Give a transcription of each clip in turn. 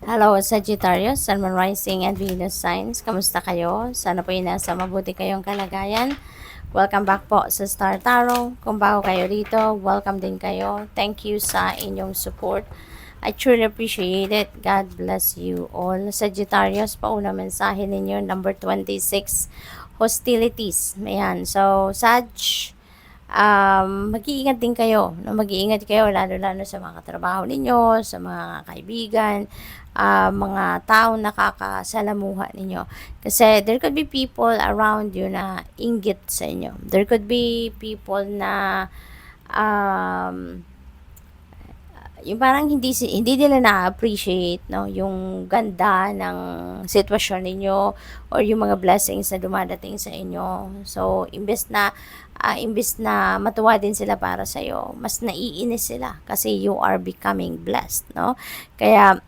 Hello, Sagittarius, Sun, Moon, Rising, and Venus signs. Kamusta kayo? Sana po nasa mabuti kayong kalagayan. Welcome back po sa Star Tarot. Kung bago kayo dito, welcome din kayo. Thank you sa inyong support. I truly appreciate it. God bless you all. Sagittarius, pauna mensahe ninyo, number 26, hostilities. Ayan. So, Sag, mag-iingat din kayo. No? Mag-iingat kayo lalo-lalo sa mga katrabaho ninyo, sa mga kaibigan, mga taong nakakasalamuha ninyo. Kasi there could be people around you na inggit sa inyo. There could be people na yung parang hindi nila na-appreciate no yung ganda ng sitwasyon ninyo or yung mga blessings na dumadating sa inyo. So imbes na matuwa din sila para sa iyo, mas naiinis sila kasi you are becoming blessed, no? Kaya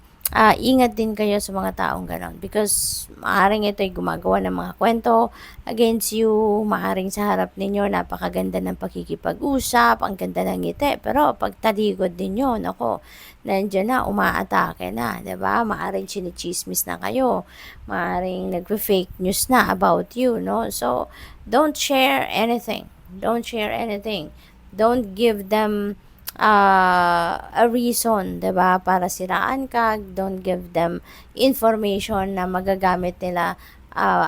ingat din kayo sa mga taong ganon because maaaring ito ay gumagawa ng mga kwento against you, maaaring sa harap ninyo napakaganda ng pakikipag-usap, ang ganda ng ngiti, pero pag taligod ninyo, nako, nandiyan na, umaatake na, 'di ba? Maaaring chinichismis na kayo, maaaring nagfe-fake news na about you, no? So, don't share anything. Don't share anything. Don't give them a reason, 'di ba, para siraan ka. Don't give them information na magagamit nila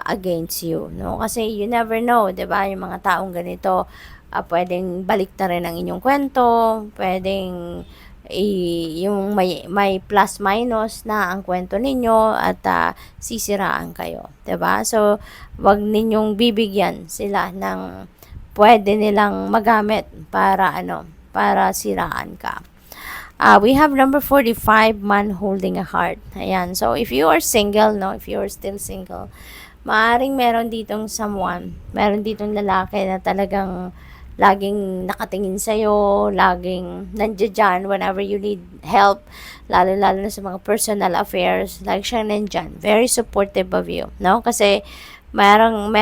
against you, no? Kasi you never know, 'di ba, yung mga taong ganito, pwedeng baliktarin ang inyong kwento, pwedeng yung may plus minus na ang kwento ninyo at sisiraan kayo, 'di ba? So, wag ninyong bibigyan sila ng pwede nilang magamit para siraan ka. We have number 45, man holding a heart. Ayan. So, if you are single, no, if you are still single, maaring meron ditong someone, meron ditong lalaki na talagang laging nakatingin sa'yo, laging nandiyan whenever you need help, lalo-lalo na sa mga personal affairs, lagi siyang nandyan. Very supportive of you, no? Kasi merong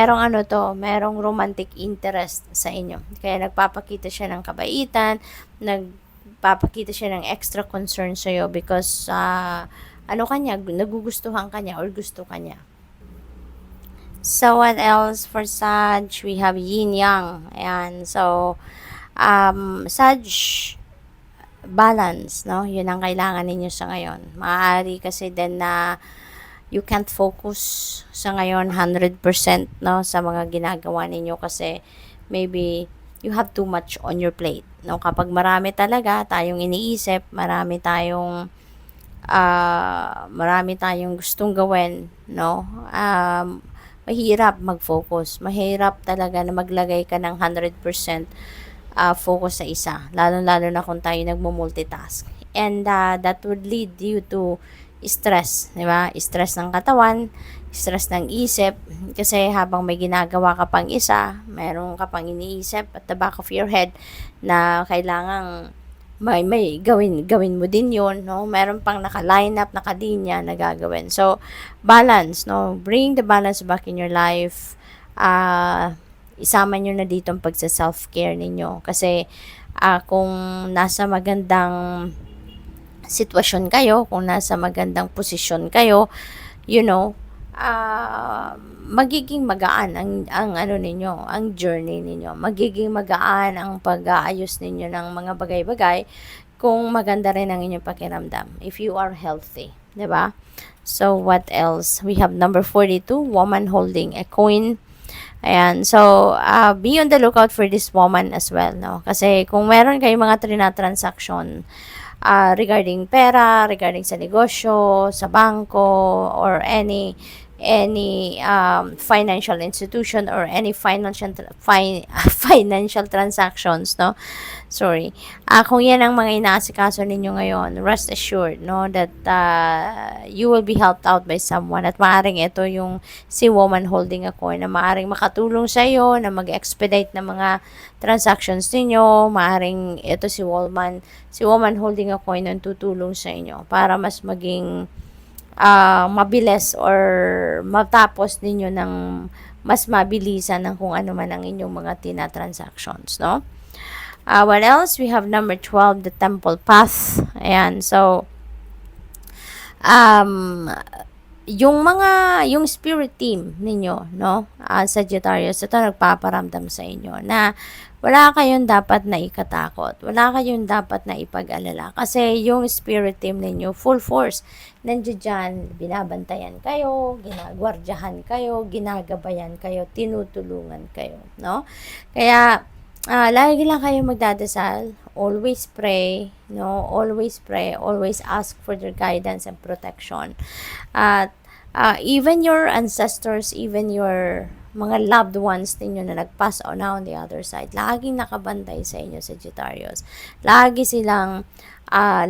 romantic interest sa inyo. Kaya nagpapakita siya ng kabaitan, nagpapakita siya ng extra concern sa iyo because nagugustuhan kanya or gusto kanya. So what else for Sag? We have Yin Yang. Ayan. So Sag, balance, no? Yun ang kailangan ninyo sa ngayon. Maaari kasi din na you can't focus sa ngayon 100%, no, sa mga ginagawa ninyo kasi maybe you have too much on your plate, no? Kapag marami talaga tayong iniisip, marami tayong gustong gawin, no? Mahirap mag-focus, mahirap talaga na maglagay ka ng 100% focus sa isa, lalo na kung tayo nagmo-multitask, and that would lead you to stress, di ba? Stress ng katawan, stress ng isip, kasi habang may ginagawa ka pang isa, meron ka pang iniisip at the back of your head na kailangang may gawin mo din yun, no? Meron pang naka-line up, nakalinya na gagawin. So, balance, no? Bring the balance back in your life. Isama nyo na dito ang pagsa-self-care ninyo. Kasi, kung nasa magandang sitwasyon kayo, kung nasa magandang posisyon kayo, you know, magiging magaan ang ninyo, ang journey ninyo. Magiging magaan ang pag-aayos ninyo ng mga bagay-bagay kung maganda rin ang inyong pakiramdam. If you are healthy, 'di ba? So, what else? We have number 42, woman holding a coin. Ayan. So, be on the lookout for this woman as well, no? Kasi kung meron kayong mga transaction regarding pera, regarding sa negosyo, sa bangko, or any financial institution or any financial transactions, no? Sorry. Kung yan ang mga inaasikaso ninyo ngayon, rest assured, no, that you will be helped out by someone. At maaaring ito yung si woman holding a coin na maaaring makatulong sa iyo na mag-expedite ng mga transactions ninyo. Maaaring ito si woman holding a coin ang tutulong sa inyo para mas maging mabilis or matapos ninyo ng mas mabilisan ng kung ano man ang inyong mga transactions, no? What else? We have number 12, the temple path. Ayan. So, um, yung spirit team ninyo, no, Sagittarius, ito nagpaparamdam sa inyo na wala kayong dapat na ikatakot, wala kayong dapat na ipag-alala, kasi yung spirit team ninyo, full force, nandiyan dyan, binabantayan kayo, ginagwardyahan kayo, ginagabayan kayo, tinutulungan kayo, no? Kaya, lagi lang kayo magdadasal, always pray, no? Always pray, always ask for their guidance and protection. At even your ancestors, even your mga loved ones ninyo na nag-pass on now on the other side, laging nakabantay sa inyo, Sagittarius. Lagi silang,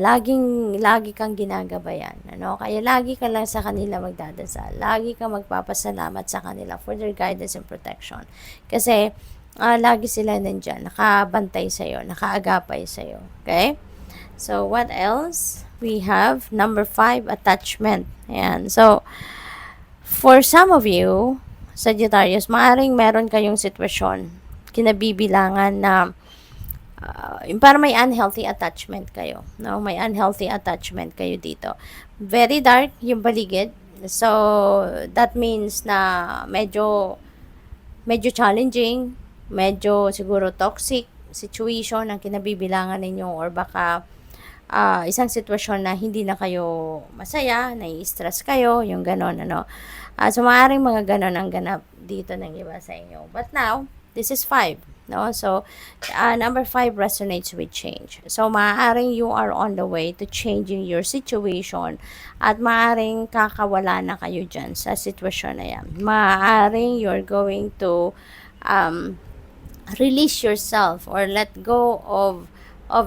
lagi kang ginagabayan, ano? Kaya lagi ka lang sa kanila magdadasal. Lagi kang magpapasalamat sa kanila for their guidance and protection. Kasi, lagi sila nandyan, nakabantay sa'yo, nakaagapay sa'yo. Okay? So, what else? We have number 5, attachment. Ayan. So, for some of you, Sagittarius, maaaring meron kayong sitwasyon, kinabibilangan na yung para may unhealthy attachment kayo. No? May unhealthy attachment kayo dito. Very dark yung paligid. So, that means na medyo challenging, medyo siguro toxic situation ang kinabibilangan ninyo, or baka isang sitwasyon na hindi na kayo masaya, nai-stress kayo, yung ganon, ano. So, maaaring mga ganon ang ganap dito ng iba sa inyo. But now, this is 5, no? So, number 5 resonates with change. So, maaaring you are on the way to changing your situation, at maaaring kakawala na kayo dyan sa sitwasyon na yan. Maaaring you're going to release yourself or let go of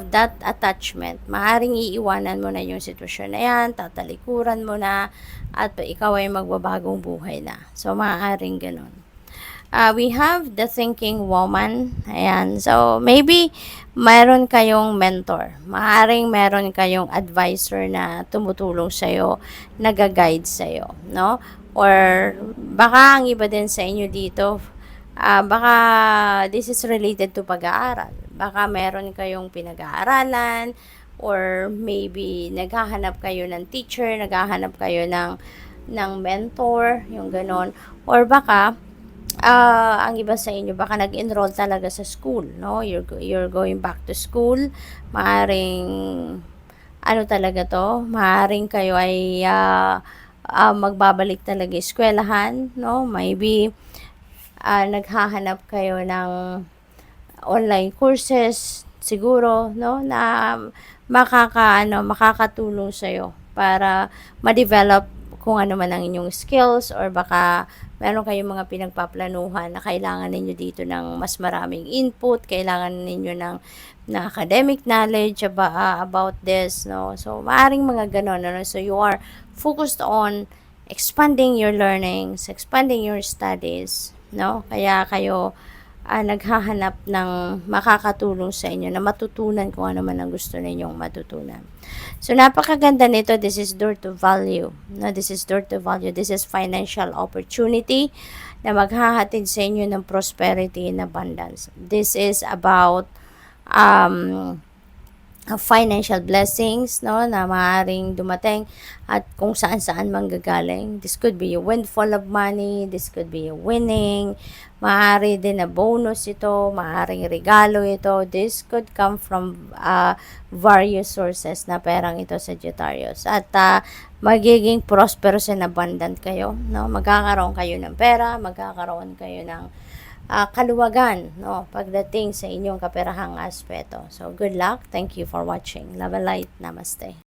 that attachment. Maaring iiwanan mo na yung sitwasyon na yan, tatalikuran mo na, at ikaw ay magbabagong buhay na. So, maaaring ganun. We have the thinking woman. Ayan. So, maybe mayroon kayong mentor. Maaring meron kayong advisor na tumutulong sa'yo, nag-guide sa'yo, no? Or baka ang iba din sa inyo dito, baka this is related to pag-aaral. Baka meron kayong pinag-aaralan, or maybe naghahanap kayo ng teacher, naghahanap kayo ng mentor, yung ganon. Or baka ang iba sa inyo, baka nag-enroll talaga sa school, no? You're going back to school. Maaring ano talaga to? Maaring kayo ay magbabalik talaga eskwelahan, no? Maybe naghahanap kayo ng online courses siguro, no, na makakatulong sa iyo para ma-develop kung ano man ang inyong skills, or baka meron kayong mga pinagpaplanuhan na kailangan ninyo dito ng mas maraming input, kailangan ninyo ng academic knowledge about this, no. So, maaring mga ganon, no? So, you are focused on expanding your learnings, expanding your studies, no? Kaya kayo naghahanap ng makakatulong sa inyo na matutunan kung ano man ang gusto ninyong matutunan. So, napakaganda nito. This is door to value. No, this is door to value. This is financial opportunity na maghahatid sa inyo ng prosperity and abundance. This is about financial blessings, no, na maaaring dumating at kung saan-saan manggagaling. This could be a windfall of money, this could be a winning, maaari din na bonus ito, maaaring regalo ito. This could come from various sources na perang ito, Sagittarius. At magiging prosperous and abundant kayo, no? Magkakaroon kayo ng pera, magkakaroon kayo ng kaluwagan, no, pagdating sa inyong kaperahang aspeto. So, good luck. Thank you for watching. Love and light. Namaste.